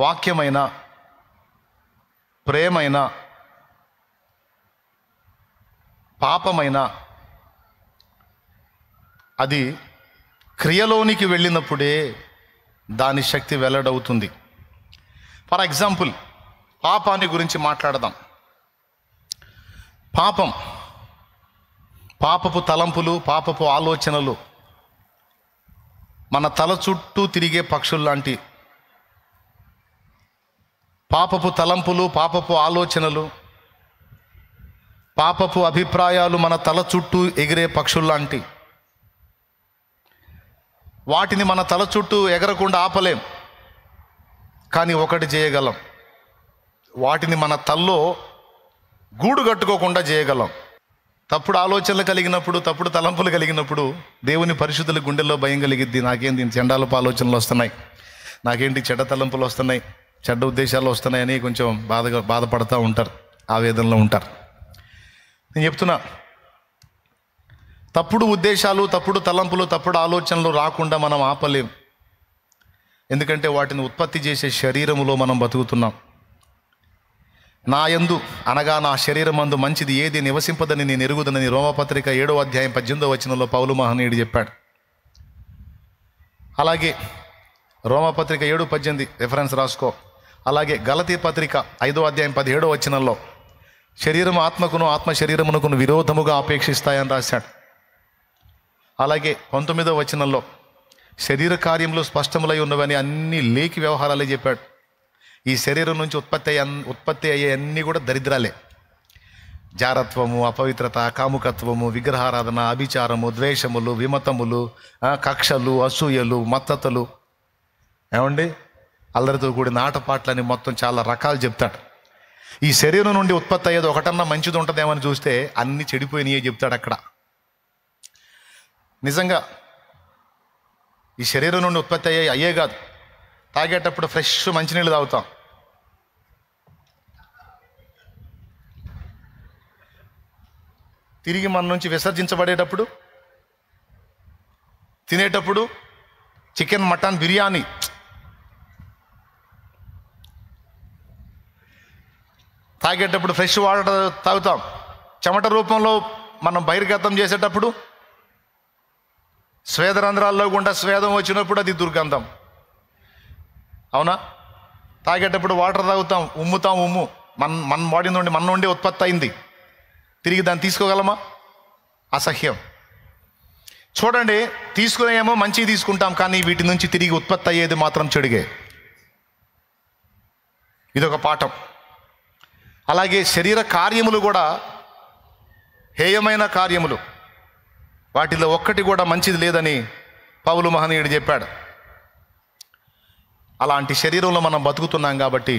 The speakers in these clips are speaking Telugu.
వాక్యమైన, ప్రేమైన, పాపమైన అది క్రియలోనికి వెళ్ళినప్పుడే దాని శక్తి వెల్లడవుతుంది. ఫర్ ఎగ్జాంపుల్, పాపాన్ని గురించి మాట్లాడదాం. పాపపు తలంపులు, పాపపు ఆలోచనలు మన తల చుట్టూ తిరిగే పక్షుల్లాంటి. పాపపు తలంపులు, పాపపు ఆలోచనలు, పాపపు అభిప్రాయాలు మన తల చుట్టూ ఎగిరే పక్షుల్లాంటి. వాటిని మన తల చుట్టూ ఎగరకుండా ఆపలేం, కానీ ఒకటి చేయగలం, వాటిని మన తల్లో గూడు కట్టుకోకుండా చేయగలం. తప్పుడు ఆలోచనలు కలిగినప్పుడు, తప్పుడు తలంపులు కలిగినప్పుడు దేవుని పరిశుద్ధుల గుండెల్లో భయం కలిగిద్ది. నాకేంటి చెండాలపు ఆలోచనలు వస్తున్నాయి, నాకేంటి చెడ్డ తలంపులు వస్తున్నాయి, చెడ్డ ఉద్దేశాలు వస్తున్నాయని కొంచెం బాధపడుతూ ఉంటారు, ఆవేదనలో ఉంటారు. నేను చెప్తున్నా, తప్పుడు ఉద్దేశాలు, తప్పుడు తలంపులు, తప్పుడు ఆలోచనలు రాకుండా మనం ఆపలేం. ఎందుకంటే వాటిని ఉత్పత్తి చేసే శరీరములో మనం బతుకుతున్నాం. నా యందు అనగా నా శరీరమందు మంచిది ఏది నివసింపదని నేను ఎరుగుదనని రోమపత్రిక 7వ అధ్యాయం 18వ వచనంలో పౌలు మహనీయుడు చెప్పాడు. అలాగే రోమపత్రిక 7:18 రెఫరెన్స్ రాసుకో. అలాగే గలతీ పత్రిక 5వ అధ్యాయం 17వ వచనంలో శరీరం ఆత్మకును, ఆత్మ శరీరమునకును విరోధముగా అపేక్షిస్తాయని రాశాడు. అలాగే 19వ వచనంలో శరీర కార్యములు స్పష్టములై ఉన్నవని అన్ని లేకి వ్యవహారాలే చెప్పాడు. ఈ శరీరం నుంచి ఉత్పత్తి అయ్యే అన్నీ కూడా దరిద్రాలే. జారత్వము, అపవిత్రత, కాముకత్వము, విగ్రహారాధన, అభిచారము, ద్వేషములు, విమతములు, కక్షలు, అసూయలు, మత్తతలు, ఏమండి అల్లరితో కూడిన ఆటపాట్లని, మొత్తం చాలా రకాలు చెప్తాడు. ఈ శరీరం నుండి ఉత్పత్తి అయ్యేది ఒకటన్నా మంచిది ఉంటుందేమని చూస్తే అన్ని చెడిపోయినాయే చెప్తాడు అక్కడ. నిజంగా ఈ శరీరం నుండి ఉత్పత్తి అయ్యే కాదు, తాగేటప్పుడు ఫ్రెష్ మంచినీళ్ళు తాగుతాం, తిరిగి మన నుంచి విసర్జించబడేటప్పుడు, తినేటప్పుడు చికెన్, మటన్, బిర్యానీ, తాగేటప్పుడు ఫ్రెష్ వాటర్ తాగుతాం. చెమట రూపంలో మనం బహిర్గతం చేసేటప్పుడు స్వేదరంధ్రాల్లో గుండా స్వేదం వచ్చినప్పుడు అది దుర్గంధం, అవునా? తాగేటప్పుడు వాటర్ తాగుతాం, ఉమ్ముతాం, ఉమ్ము మన బాడీ నుండి, మన నుండి ఉత్పత్తి అయింది, తిరిగి దాన్ని తీసుకోగలమా? అసహ్యం. చూడండి, తీసుకునేమో మంచిగా తీసుకుంటాం, కానీ వీటి నుంచి తిరిగి ఉత్పత్తి అయ్యేది మాత్రం చెడుగే. ఇదొక పాఠం. అలాగే శరీర కార్యములు కూడా హేయమైన కార్యములు, వాటిలో ఒక్కటి కూడా మంచిది లేదని పౌలు మహనీయుడు చెప్పాడు. అలాంటి శరీరంలో మనం బతుకుతున్నాం కాబట్టి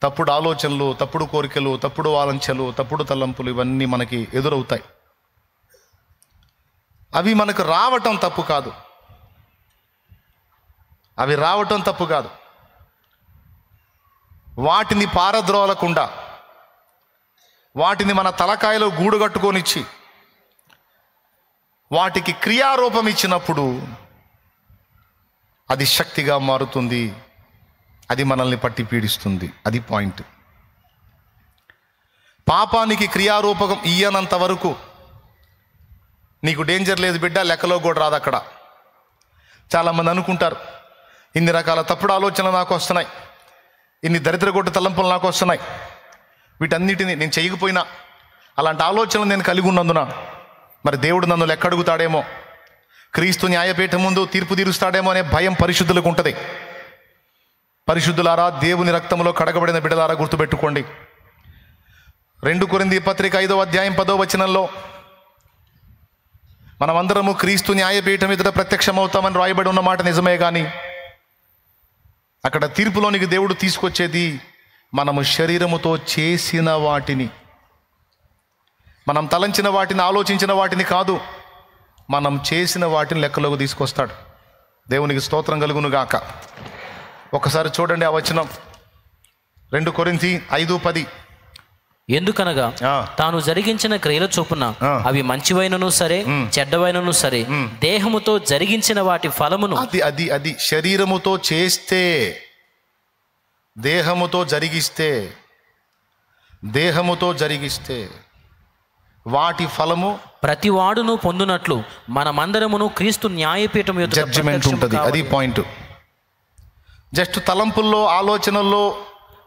తప్పుడు ఆలోచనలు, తప్పుడు కోరికలు, తప్పుడు వాంఛలు, తప్పుడు తలంపులు ఇవన్నీ మనకి ఎదురవుతాయి. అవి మనకు రావటం తప్పు కాదు, అవి రావటం తప్పు కాదు. వాటిని పారద్రోలకుండా, వాటిని మన తలకాయలో గూడు కట్టుకొనిచ్చి వాటికి క్రియారూపం ఇచ్చినప్పుడు అది శక్తిగా మారుతుంది, అది మనల్ని పట్టి పీడిస్తుంది. అది పాయింట్. పాపానికి క్రియారూపకం ఇయ్యనంత వరకు నీకు డేంజర్ లేదు బిడ్డ, లెక్కలో కూడా రాదు అక్కడ. చాలామంది అనుకుంటారు, ఇన్ని రకాల తప్పుడు ఆలోచనలు నాకు వస్తున్నాయి, ఇన్ని దరిద్రగొట్టు తలంపులు నాకు వస్తున్నాయి, వీటన్నిటిని నేను చేయకపోయినా అలాంటి ఆలోచనలు నేను కలిగి ఉన్నందున మరి దేవుడు నన్ను లెక్క అడుగుతాడేమో, క్రీస్తు న్యాయపీఠం ముందు తీర్పు తీరుస్తాడేమో అనే భయం పరిశుద్ధులకు ఉంటుంది. పరిశుద్ధులారా, దేవుని రక్తంలో కడగబడిన బిడ్డలారా, గుర్తుపెట్టుకోండి. 2 కొరింథీ పత్రిక 5వ అధ్యాయం 10వ వచనంలో మనమందరము క్రీస్తు న్యాయపీఠం ఎదుట ప్రత్యక్షమవుతామని రాయబడి ఉన్న మాట నిజమే, కానీ అక్కడ తీర్పులోనికి దేవుడు తీసుకొచ్చేది మనము శరీరముతో చేసిన వాటిని, మనం తలంచిన వాటిని, ఆలోచించిన వాటిని కాదు, మనం చేసిన వాటిని లెక్కలోకి తీసుకొస్తాడు. దేవునికి స్తోత్రం కలుగును గాక. ఒకసారి చూడండి ఆ వచనం, 2 కొరింథీ 5:10. ఎందుకనగా తాను జరిగించిన క్రియల చొప్పున అవి మంచివైనను సరే, చెడ్డవైనను సరే, దేహముతో జరిగించిన వాటి ఫలమును, అది శరీరముతో చేస్తే దేహముతో జరిగిస్తే వాటి ఫలము ప్రతి వాడును పొందునట్లు మనమందరమును క్రీస్తు న్యాయపీఠం యొక్క జడ్జిమెంట్ ఉంటుంది. అది పాయింట్. జస్ట్ తలంపుల్లో, ఆలోచనల్లో,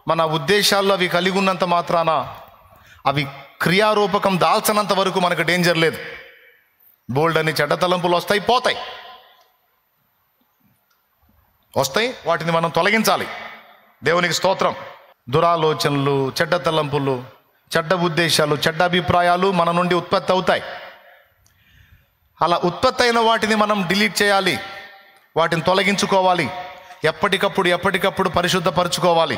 మన ఉద్దేశాల్లో అవి కలిగి ఉన్నంత మాత్రాన అవి క్రియారూపకం దాల్చనంత వరకు మనకు డేంజర్ లేదు. బోల్డ్ అని చెడ్డ తలంపులు వస్తాయి, వస్తాయి, వాటిని మనం తొలగించాలి. దేవునికి స్తోత్రం. దురాలోచనలు, చెడ్డ తలంపులు, చెడ్డ ఉద్దేశాలు, చెడ్డ అభిప్రాయాలు మన నుండి ఉత్పత్తి అవుతాయి. అలా ఉత్పత్తి అయిన వాటిని మనం డిలీట్ చేయాలి, వాటిని తొలగించుకోవాలి, ఎప్పటికప్పుడు పరిశుద్ధపరచుకోవాలి.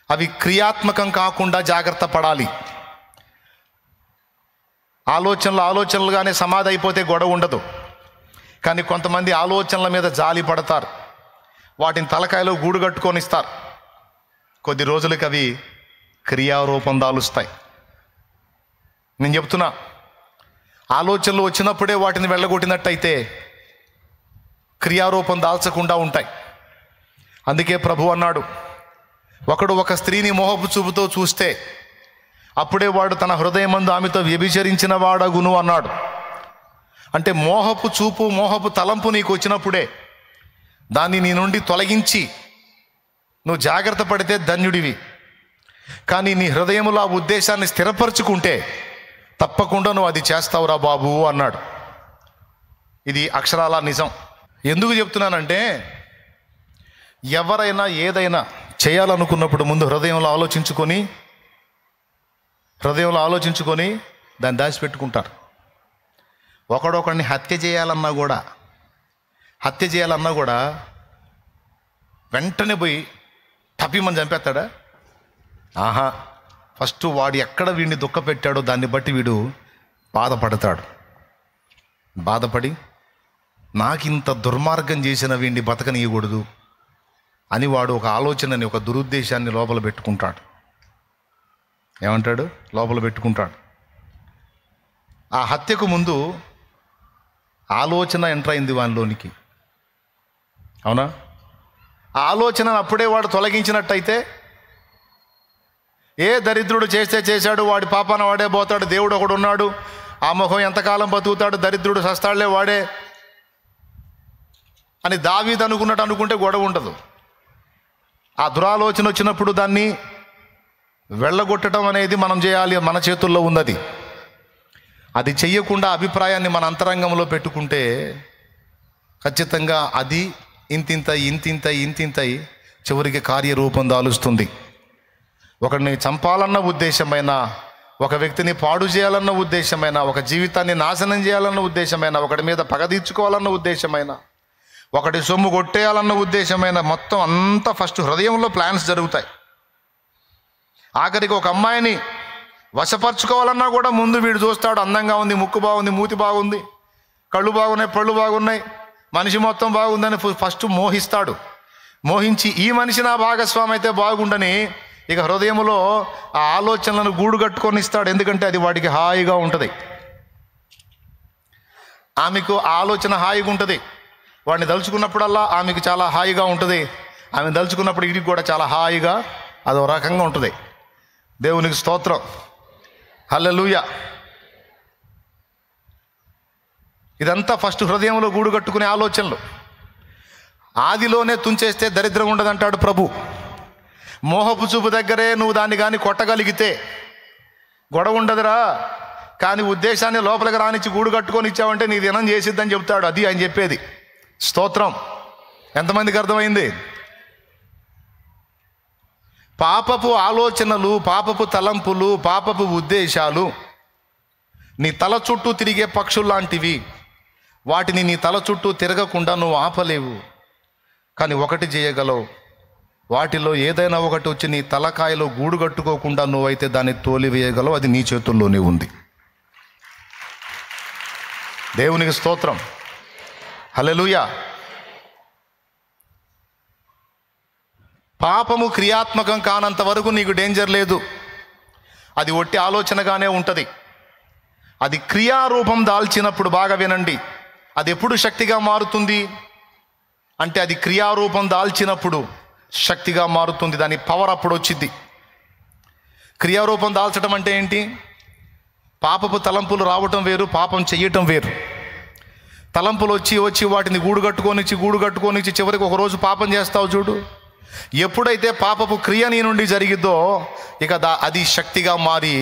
అవి క్రియాత్మకం కాకుండా జాగ్రత్త పడాలి. ఆలోచనలుగానే సమాధి అయిపోతే గొడవ ఉండదు. కానీ కొంతమంది ఆలోచనల మీద జాలి పడతారు, వాటిని తలకాయలో గూడు కట్టుకొని ఇస్తారు. కొద్ది రోజులకి అవి క్రియారూపం దాలుస్తాయి. నేను చెప్తున్నా, ఆలోచనలు వచ్చినప్పుడే వాటిని వెళ్ళగొట్టినట్టయితే క్రియారూపం దాల్చకుండా ఉంటాయి. అందుకే ప్రభు అన్నాడు, ఒకడు ఒక స్త్రీని మోహపు చూపుతో చూస్తే అప్పుడే వాడు తన హృదయమందు ఆమెతో వ్యభిచరించిన వాడగును అన్నాడు. అంటే మోహపు చూపు, మోహపు తలంపు నీకు వచ్చినప్పుడే దాన్ని నీ నుండి తొలగించి నువ్వు జాగ్రత్త పడితే ధన్యుడివి. కానీ నీ హృదయములో ఆ ఉద్దేశాన్ని స్థిరపరచుకుంటే తప్పకుండా నువ్వు అది చేస్తావురా బాబు అన్నాడు. ఇది అక్షరాల నిజం. ఎందుకు చెప్తున్నానంటే, ఎవరైనా ఏదైనా చేయాలనుకున్నప్పుడు ముందు హృదయంలో ఆలోచించుకొని దాన్ని దాచిపెట్టుకుంటారు. ఒకడొకడిని హత్య చేయాలన్నా కూడా వెంటనే పోయి తప్పిమని చంపేస్తాడా? ఆహా. ఫస్ట్ వాడు ఎక్కడ వీడిని దుఃఖపెట్టాడో దాన్ని బట్టి వీడు బాధపడి నాకింత దుర్మార్గం చేసిన వీడిని బతకనీయకూడదు అని వాడు ఒక ఆలోచనని, ఒక దురుద్దేశాన్ని లోపల పెట్టుకుంటాడు. ఏమంటాడు? లోపల పెట్టుకుంటాడు. ఆ హత్యకు ముందు ఆలోచన ఎంటర్ అయింది వానిలోనికి. అవునా? ఆ ఆలోచనను అప్పుడే వాడు తొలగించినట్టయితే, ఏ దరిద్రుడు చేశాడు, వాడి పాపాన వాడే పోతాడు, దేవుడు ఒకడు ఉన్నాడు, ఆ మొహం ఎంతకాలం బతుకుతాడు, దరిద్రుడు సస్తాళ్లే వాడే అని దావీదు అనుకుంటే గొడవ ఉండదు. ఆ దురాలోచన వచ్చినప్పుడు దాన్ని వెళ్ళగొట్టడం అనేది మనం చేయాలి, మన చేతుల్లో ఉన్నది. అది చెయ్యకుండా అభిప్రాయాన్ని మన అంతరంగంలో పెట్టుకుంటే ఖచ్చితంగా అది ఇంతింతై చివరికి కార్యరూపం దాలుస్తుంది. ఒకరిని చంపాలన్న ఉద్దేశమైన, ఒక వ్యక్తిని పాడు చేయాలన్న ఉద్దేశమైన, ఒక జీవితాన్ని నాశనం చేయాలన్న ఉద్దేశమైన, ఒకటి మీద పగ తీర్చుకోవాలన్న ఉద్దేశమైన, ఒకటి సొమ్ము కొట్టేయాలన్న ఉద్దేశమైన, మొత్తం అంతా ఫస్ట్ హృదయంలో ప్లాన్స్ జరుగుతాయి. ఆఖరికి ఒక అమ్మాయిని వశపరచుకోవాలన్నా కూడా ముందు వీడు చూస్తాడు, అందంగా ఉంది, ముక్కు బాగుంది, మూతి బాగుంది, కళ్ళు బాగున్నాయి, పళ్ళు బాగున్నాయి, మనిషి మొత్తం బాగుందని ఫస్ట్ మోహిస్తాడు. మోహించి ఈ మనిషి నా భాగస్వామి అయితే బాగుండని ఇక హృదయంలో ఆ ఆలోచనలను గూడు కట్టుకొని ఇస్తాడు. ఎందుకంటే అది వాడికి హాయిగా ఉంటుంది, ఆమెకు ఆలోచన హాయిగా ఉంటుంది. వాడిని దలుచుకున్నప్పుడల్లా ఆమెకు చాలా హాయిగా ఉంటుంది, ఆమె దలుచుకున్నప్పుడు ఇడికి కూడా చాలా హాయిగా అదో రకంగా ఉంటుంది. దేవునికి స్తోత్రం, హల్లెలూయా. ఇదంతా ఫస్ట్ హృదయంలో గూడు కట్టుకునే ఆలోచనలు. ఆదిలోనే తుంచేస్తే దరిద్రం ఉండదంటాడు ప్రభు. మోహపు చూపు దగ్గరే నువ్వు దాన్ని కానీ కొట్టగలిగితే గొడవ ఉండదురా. కానీ ఉద్దేశాన్ని లోపలికి రానిచ్చి గూడు కట్టుకొని ఇచ్చావంటే నీ దినం చేసిద్దని చెప్తాడు. అది ఆయన చెప్పేది. స్తోత్రం. ఎంతమందికి అర్థమైంది? పాపపు ఆలోచనలు, పాపపు తలంపులు, పాపపు ఉద్దేశాలు నీ తల చుట్టూ తిరిగే పక్షుల్లాంటివి. వాటిని నీ తల చుట్టూ తిరగకుండా నువ్వు ఆపలేవు. కానీ ఒకటి చేయగలవు, వాటిలో ఏదైనా ఒకటి వచ్చి నీ తలకాయలో గూడు కట్టుకోకుండా నువ్వైతే దాన్ని తోలివేయగలవు. అది నీ చేతుల్లోనే ఉంది. దేవునికి స్తోత్రం, హల్లెలూయా. పాపము క్రియాత్మకం కానంత వరకు నీకు డేంజర్ లేదు. అది ఒట్టి ఆలోచనగానే ఉంటుంది. అది క్రియారూపం దాల్చినప్పుడు, బాగా వినండి, అది ఎప్పుడు శక్తిగా మారుతుంది అంటే అది క్రియారూపం దాల్చినప్పుడు, శక్తిగా మారుతుంది. దాని పవర్ అప్పుడు వచ్చింది. క్రియారూపం దాల్చడం అంటే ఏంటి? పాపపు తలంపులు రావటం వేరు, పాపం చెయ్యటం వేరు. తలంపులు వచ్చి వాటిని గూడు కట్టుకోనిచ్చి చివరికి ఒకరోజు పాపం చేస్తావు చూడు. ఎప్పుడైతే పాపపు క్రియ నీ నుండి జరిగిద్దో ఇక అది శక్తిగా మారి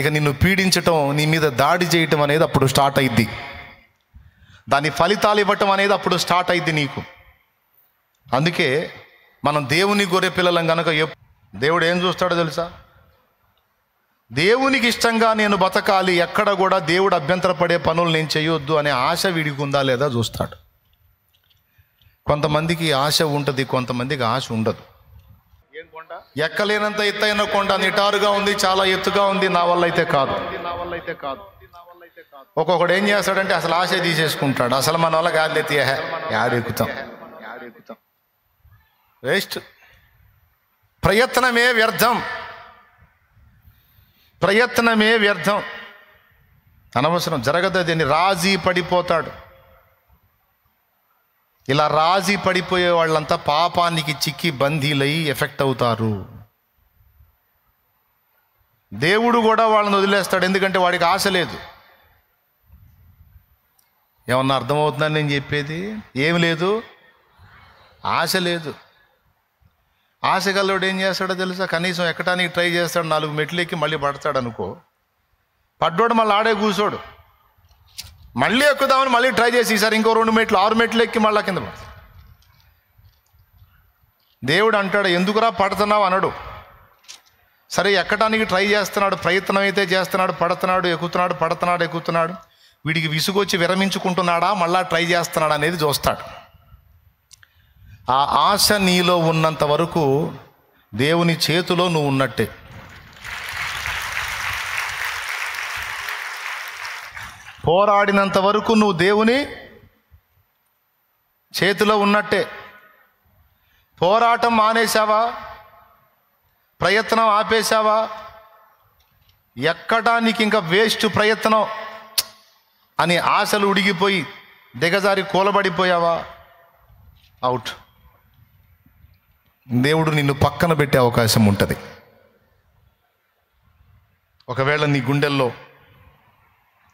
ఇక నిన్ను పీడించటం, నీ మీద దాడి చేయటం అనేది అప్పుడు స్టార్ట్ అయింది. దాని ఫలితాలు ఇవ్వటం అనేది అప్పుడు స్టార్ట్ అయింది నీకు. అందుకే మనం దేవుని గొర్రె పిల్లలం కనుక దేవుడు ఏం చూస్తాడో తెలుసా? దేవునికి ఇష్టంగా నేను బతకాలి, ఎక్కడ కూడా దేవుడు అభ్యంతరపడే పనులు నేను చేయొద్దు అనే ఆశ వీడికి ఉందా లేదా చూస్తాడు. కొంతమందికి ఆశ ఉంటుంది, కొంతమందికి ఆశ ఉండదు. ఎక్కలేనంత ఎత్తైన కొండ నిటారుగా ఉంది, చాలా ఎత్తుగా ఉంది, నా వల్ల అయితే కాదు. ఒక్కొక్కడు ఏం చేస్తాడంటే అసలు ఆశ తీసేసుకుంటాడు. అసలు మన వల్ల కాదులెత్తి యాడెక్కుతాం, వేస్ట్. ప్రయత్నమే వ్యర్థం, ప్రయత్నమే వ్యర్థం, అనవసరం, జరగదు అని రాజీ పడిపోతాడు. ఇలా రాజీ పడిపోయే వాళ్ళంతా పాపానికి చిక్కి బందీలై ఎఫెక్ట్ అవుతారు. దేవుడు కూడా వాళ్ళని వదిలేస్తాడు, ఎందుకంటే వాడికి ఆశ లేదు. ఏమన్నా అర్థమవుతుందని నేను చెప్పేది? ఏమి లేదు, ఆశ లేదు. ఆశ గల్లోడు ఏం చేస్తాడో తెలుసా? కనీసం ఎక్కడానికి ట్రై చేస్తాడు, 4 మెట్లు ఎక్కి మళ్ళీ పడతాడు అనుకో. పడ్డోడు మళ్ళీ ఆడే కూర్చోడు, మళ్ళీ ఎక్కుదామని మళ్ళీ ట్రై చేసి ఈసారి ఇంకో 2 మెట్లు 6 మెట్లు ఎక్కి మళ్ళీ కింద పడతాడు. దేవుడు అంటాడు, ఎందుకురా పడుతున్నావు అనడు. సరే ఎక్కడానికి ట్రై చేస్తున్నాడు, ప్రయత్నం అయితే చేస్తున్నాడు, పడుతున్నాడు, ఎక్కుతున్నాడు. వీడికి విసుగొచ్చి విరమించుకుంటున్నాడా, మళ్ళా ట్రై చేస్తున్నాడా అనేది చూస్తాడు. ఆ ఆశ నీలో ఉన్నంత వరకు దేవుని చేతిలో నువ్వు ఉన్నట్టే. పోరాడినంత వరకు నువ్వు దేవుని చేతిలో ఉన్నట్టే. పోరాటం మానేశావా, ప్రయత్నం ఆపేశావా, ఎక్కడానికి ఇంకా వేస్ట్ ప్రయత్నం అని ఆశలు ఉడిగిపోయి దిగజారి కూలబడిపోయావా, అవుట్. దేవుడు నిన్ను పక్కన పెట్టే అవకాశం ఉంటుంది. ఒకవేళ నీ గుండెల్లో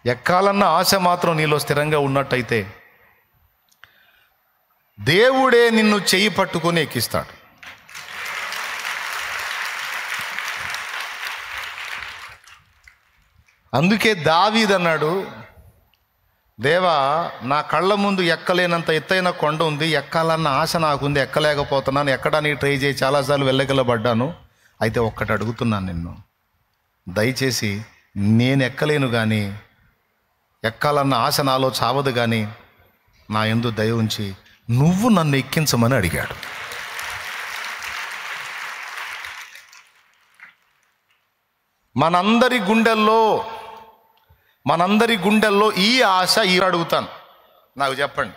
ఎక్కాలన్న ఆశ మాత్రం నీలో స్థిరంగా ఉన్నట్టయితే దేవుడే నిన్ను చెయ్యి పట్టుకొని ఎక్కిస్తాడు. అందుకే దావీదు అన్నాడు, దేవా నా కళ్ళ ముందు ఎక్కలేనంత ఎత్తైన కొండ ఉంది, ఎక్కాలన్న ఆశ నాకుంది, ఎక్కలేకపోతున్నాను, ఎక్కడానికి ట్రై చేసి చాలాసార్లు వెళ్ళగలబడ్డాను. అయితే ఒక్కటి అడుగుతున్నాను నిన్ను, దయచేసి నేను ఎక్కలేను కానీ, ఎక్కాలన్న ఆశ నాలో చావదు కానీ, నా యందు దయ ఉంచి నువ్వు నన్ను ఎక్కించమని అడిగాడు. మనందరి గుండెల్లో ఈ ఆశ అడుగుతాను, నాకు చెప్పండి.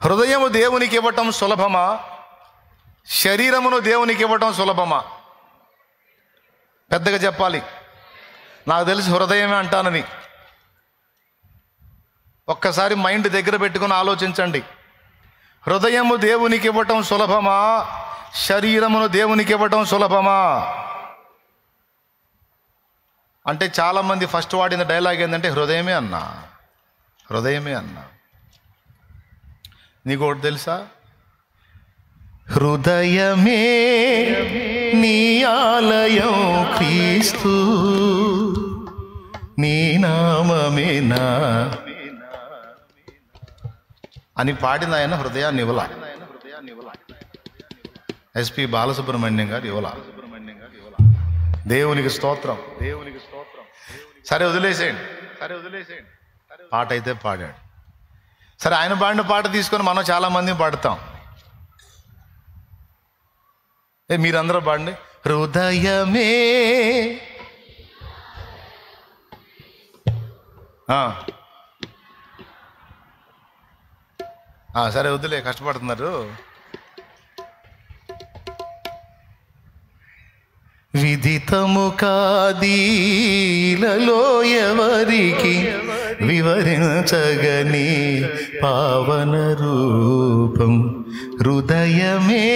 హృదయము దేవునికి ఇవ్వటం సులభమా, శరీరమును దేవునికి ఇవ్వటం సులభమా? పెద్దగా చెప్పాలి. నాకు తెలిసి హృదయమే అంటానని. ఒక్కసారి మైండ్ దగ్గర పెట్టుకుని ఆలోచించండి. హృదయము దేవునికి ఇవ్వటం సులభమా, శరీరమును దేవునికి ఇవ్వటం సులభమా? అంటే చాలామంది ఫస్ట్ వాడిన డైలాగ్ ఏంటంటే హృదయమే అన్నా. నీకు ఒకటి తెలుసా? హృదయమే నీ ఆలయం క్రీస్తు, నీ నామమే నా అని పాడిన ఆయన హృదయాన్ని ఇవ్వలా. ఎస్పి బాలసుబ్రహ్మణ్యం గారు ఇవ్వలా. దేవునికి స్తోత్రం. సరే వదిలేసేయండి. పాట అయితే పాడాడు. సరే ఆయన పాడిన పాట తీసుకొని మనం చాలామంది పాడుతాం. మీరందరూ పాడండి. హృదయమే సరే వద్దులే, కష్టపడుతున్నారు. విదితము కాదీలలో ఎవరికి వివరించగని పావన రూపం హృదయమే.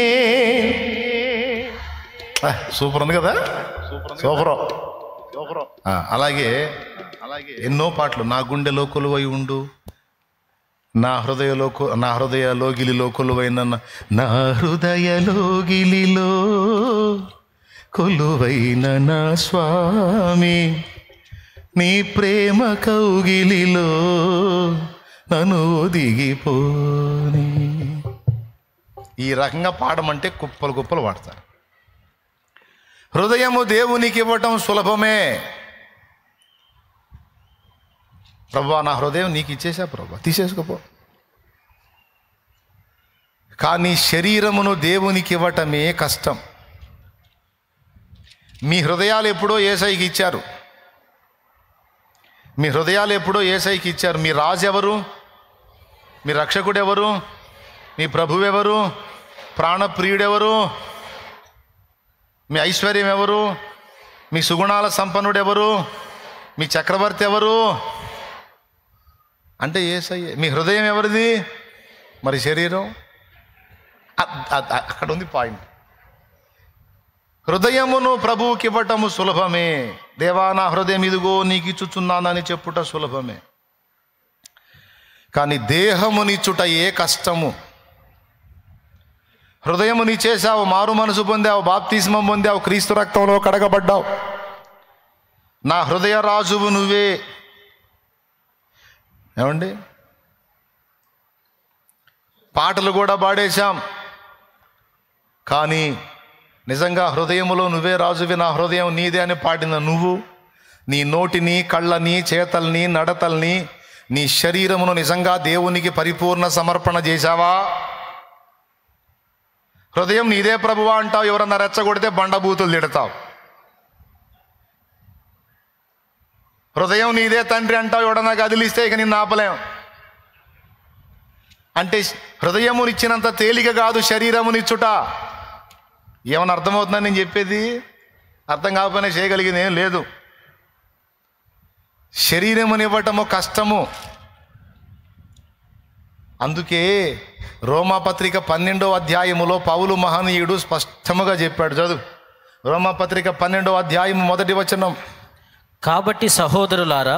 సూపర్ ఉంది కదా, సూపర్. అలాగే ఎన్నో పాటలు. నా గుండెలో కొలువై ఉండు, నా హృదయ లోగిలిలో కొలువైన, నా హృదయ లోగిలిలో కొలువైన నా స్వామి, నీ ప్రేమ కౌగిలిలో నన్ను దిగిపోని. ఈ రకంగా పాడమంటే కుప్పలు కుప్పలు పాడతారు. హృదయము దేవునికి ఇవ్వటం సులభమే. ప్రభువా, నా హృదయం నీకు ఇచ్చేసా ప్రభువా, తీసేసుకోపో. కానీ శరీరమును దేవునికి ఇవ్వటమే కష్టం. మీ హృదయాలు ఎప్పుడో యేసయ్యకి ఇచ్చారు. మీ హృదయాలు ఎప్పుడో యేసయ్యకి ఇచ్చారు. మీ రాజు ఎవరు? మీ రక్షకుడు ఎవరు? మీ ప్రభువు ఎవరు? ప్రాణప్రియుడెవరు? మీ ఐశ్వర్యం ఎవరు? మీ సుగుణాల సంపన్నుడు ఎవరు? మీ చక్రవర్తి ఎవరు? అంటే యేసయ్య. మీ హృదయం ఎవరిది? మరి శరీరం. అక్కడ ఉంది పాయింట్. హృదయమును ప్రభువుకి ఇవ్వటము సులభమే. దేవా, నా హృదయం ఇదిగో నీకు ఇచ్చుచున్నానని చెప్పుట సులభమే. కానీ దేహమునిచ్చుట ఏ కష్టము. హృదయముని చేశావు, మారు మనసు పొందావు, బాప్తిస్మం పొందావు, క్రీస్తు రక్తంలో కడగబడ్డావు. నా హృదయ రాజువు నువ్వే. ఏమండి, పాటలు కూడా పాడేశాం. కానీ నిజంగా హృదయములో నువ్వే రాజువి, నా హృదయం నీదే అని పాడిన నువ్వు నీ నోటిని, కళ్ళని, చేతల్ని, నడతల్ని, నీ శరీరమును నిజంగా దేవునికి పరిపూర్ణ సమర్పణ చేశావా? హృదయం నీదే ప్రభువా అంటావు, ఎవరన్నా రెచ్చగొడితే బండబూతులు తిడతావు. హృదయం నీదే తండ్రి అంటావు, ఎవడన్నా కదిలిస్తే ఇక నిన్ను ఆపలేం. అంటే హృదయమునిచ్చినంత తేలిక కాదు శరీరమునిచ్చుట. ఏమన్నా అర్థమవుతుందని నేను చెప్పేది? అర్థం కాకపోయినా చేయగలిగింది ఏం లేదు. శరీరమునివ్వటము కష్టము. అందుకే రోమాపత్రిక 12వ అధ్యాయములో పౌలు మహనీయుడు స్పష్టముగా చెప్పాడు. చదువు, రోమాపత్రిక 12వ అధ్యాయము 1వ వచనం. కాబట్టి సహోదరులారా,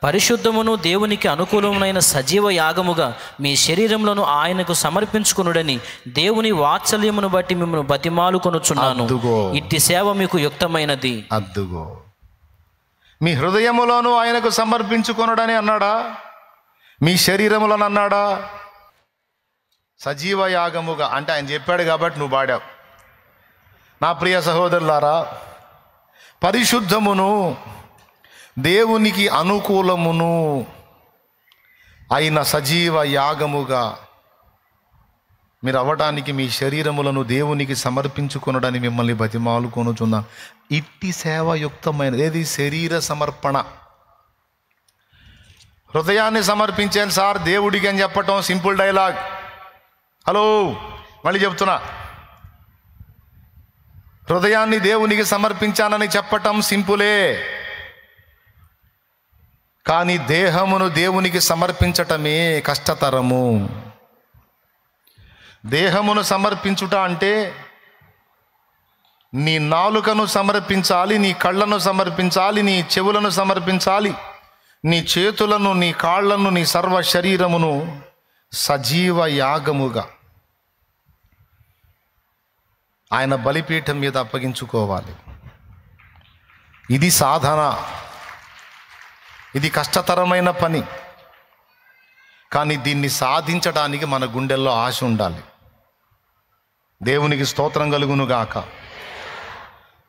పరిశుద్ధమును దేవునికి అనుకూలమైన సజీవ యాగముగా మీ శరీరములను ఆయనకు సమర్పించుకొనుడని దేవుని వాత్సల్యమును బట్టి మిమ్మల్ని బతిమాలుకొనుచున్నాను. ఇట్టి సేవ మీకు యుక్తమైనది. అద్దుగో, మీ హృదయములోను ఆయనకు సమర్పించుకొనుడని అన్నాడా? మీ శరీరములను అన్నాడా? సజీవ యాగముగా అంటే ఆయన చెప్పాడు కాబట్టి నువ్వు పాడావు. నా ప్రియ సహోదరులారా, పరిశుద్ధమును దేవునికి అనుకూలమును అయిన సజీవ యాగముగా మీరు అవ్వడానికి మీ శరీరములను దేవునికి సమర్పించుకొనడని మిమ్మల్ని బతిమాలుకొనుచున్నా. ఇట్టి సేవయుక్తమైనది ఏది? శరీర సమర్పణ. హృదయాన్ని సమర్పించాను సార్ దేవుడికి అని చెప్పటం సింపుల్ డైలాగ్. హలో, మళ్ళీ చెప్తున్నా, హృదయాన్ని దేవునికి సమర్పించానని చెప్పటం సింపులే. కానీ దేహమును దేవునికి సమర్పించటమే కష్టతరము. దేహమును సమర్పించుట అంటే నీ నాలుకను సమర్పించాలి, నీ కళ్ళను సమర్పించాలి, నీ చెవులను సమర్పించాలి, నీ చేతులను, నీ కాళ్లను, నీ సర్వ శరీరమును సజీవ యాగముగా ఆయన బలిపీఠం మీద అప్పగించుకోవాలి. ఇది సాధన, ఇది కష్టతరమైన పని. కానీ దీన్ని సాధించడానికి మన గుండెల్లో ఆశ ఉండాలి. దేవునికి స్తోత్రం కలుగును గాక.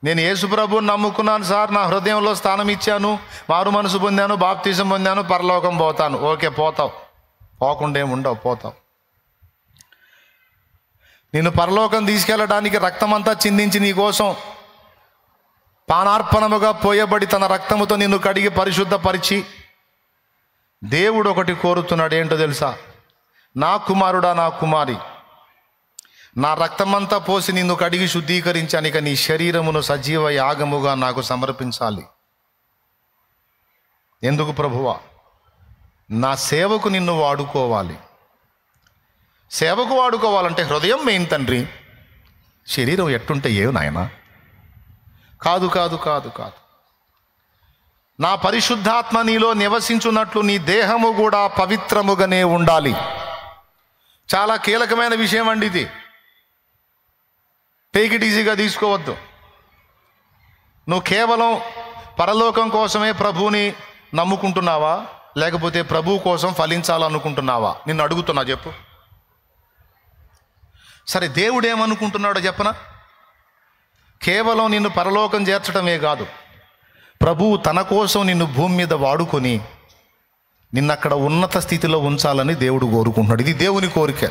నేను యేసుప్రభుని నమ్ముకున్నాను సార్, నా హృదయంలో స్థానం ఇచ్చాను, మారు మనసు పొందాను, బాప్తిజం పొందాను, పరలోకం పోతాను. ఓకే, పోతావు, పోకుండా ఏమి ఉండవు, పోతావు. నిన్ను పరలోకం తీసుకెళ్ళడానికి రక్తమంతా చిందించి నీ కోసం పానార్పణముగా పోయబడి తన రక్తముతో నిన్ను కడిగి పరిశుద్ధపరిచి దేవుడు ఒకటి కోరుతున్నాడు. ఏంటో తెలుసా? నా కుమారుడా, నా కుమారి, నా రక్తమంతా పోసి నిన్ను కడిగి శుద్ధీకరించాను, ఇక నీ శరీరమును సజీవ యాగముగా నాకు సమర్పించాలి. ఎందుకు ప్రభువా? నా సేవకు నిన్ను వాడుకోవాలి. సేవకు వాడుకోవాలంటే హృదయం మెయిన్ తండ్రి, శరీరం ఎట్టుంటే ఏమి నాయనా? కాదు కాదు కాదు కాదు. నా పరిశుద్ధాత్మ నీలో నివసించున్నట్లు నీ దేహము కూడా పవిత్రముగానే ఉండాలి. చాలా కీలకమైన విషయం అండి ఇది. టేక్ ఇట్ ఈజీగా తీసుకోవద్దు. నువ్వు కేవలం పరలోకం కోసమే ప్రభువుని నమ్ముకుంటున్నావా, లేకపోతే ప్రభువు కోసం ఫలించాలనుకుంటున్నావా? నిన్ను అడుగుతున్నా, చెప్పు. సరే, దేవుడు ఏమనుకుంటున్నాడో చెప్పనా? కేవలం నిన్ను పరలోకం చేర్చడమే కాదు, ప్రభువు తన కోసం నిన్ను భూమి మీద వాడుకొని నిన్ను అక్కడ ఉన్నత స్థితిలో ఉంచాలని దేవుడు కోరుకుంటున్నాడు. ఇది దేవుని కోరిక.